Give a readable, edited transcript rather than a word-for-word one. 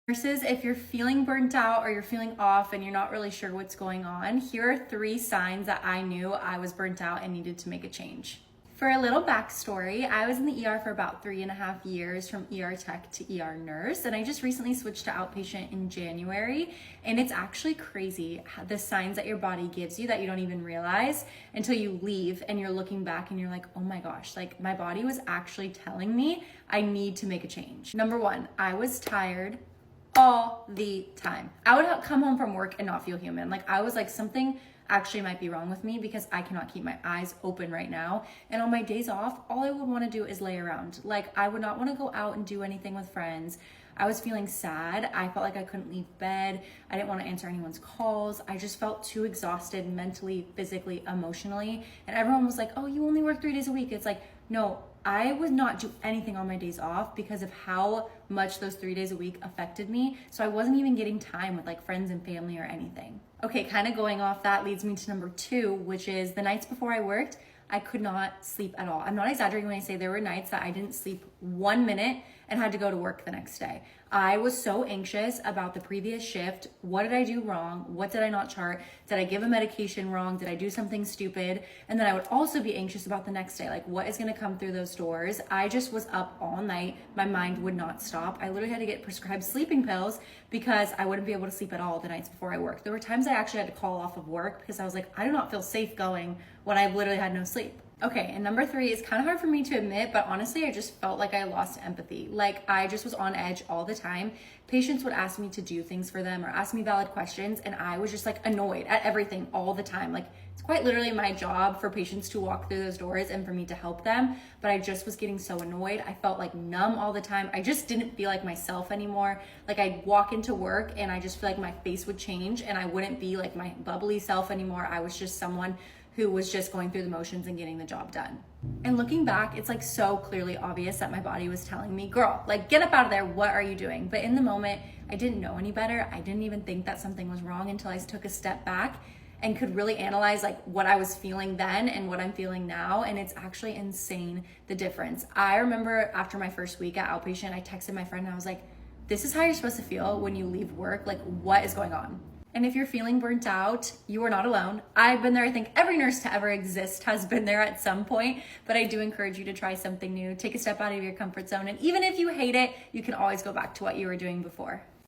Nurses, if you're feeling burnt out or you're feeling off and you're not really sure what's going on, here are 3 signs that I knew I was burnt out and needed to make a change. For a little backstory, I was in the ER for about 3.5 years, from ER tech to ER nurse, and I just recently switched to outpatient in January, and it's actually crazy the signs that your body gives you that you don't even realize until you leave and you're looking back and you're like, oh my gosh, like my body was actually telling me I need to make a change. Number 1, I was tired all the time. I would come home from work and not feel human. Like I was like, something actually might be wrong with me because I cannot keep my eyes open right now. And on my days off, all I would want to do is lay around. Like I would not want to go out and do anything with friends. I was feeling sad. I felt like I couldn't leave bed. I didn't want to answer anyone's calls. I just felt too exhausted mentally, physically, emotionally. And everyone was like, oh, you only work 3 days a week. It's like, no, I would not do anything on my days off because of how much those 3 days a week affected me. So I wasn't even getting time with like friends and family or anything. Okay, kind of going off that leads me to number 2, which is the nights before I worked, I could not sleep at all. I'm not exaggerating when I say there were nights that I didn't sleep 1 minute and had to go to work the next day. I was so anxious about the previous shift. What did I do wrong? What did I not chart? Did I give a medication wrong? Did I do something stupid? And then I would also be anxious about the next day. Like what is gonna come through those doors? I just was up all night. My mind would not stop. I literally had to get prescribed sleeping pills because I wouldn't be able to sleep at all the nights before I worked. There were times I actually had to call off of work because I was like, I do not feel safe going when I literally had no sleep. Okay, and number 3 is kind of hard for me to admit, but honestly, I just felt like I lost empathy. Like I just was on edge all the time. Patients would ask me to do things for them or ask me valid questions, and I was just like annoyed at everything all the time. Like it's quite literally my job for patients to walk through those doors and for me to help them, but I just was getting so annoyed. I felt like numb all the time. I just didn't feel like myself anymore. Like I'd walk into work and I just feel like my face would change and I wouldn't be like my bubbly self anymore. I was just someone who was just going through the motions and getting the job done. And looking back, it's like so clearly obvious that my body was telling me, girl, like get up out of there, what are you doing? But in the moment, I didn't know any better. I didn't even think that something was wrong until I took a step back and could really analyze like what I was feeling then and what I'm feeling now. And it's actually insane, the difference. I remember after my first week at outpatient, I texted my friend and I was like, this is how you're supposed to feel when you leave work. Like what is going on? And if you're feeling burnt out, you are not alone. I've been there. I think every nurse to ever exist has been there at some point, but I do encourage you to try something new. Take a step out of your comfort zone. And even if you hate it, you can always go back to what you were doing before.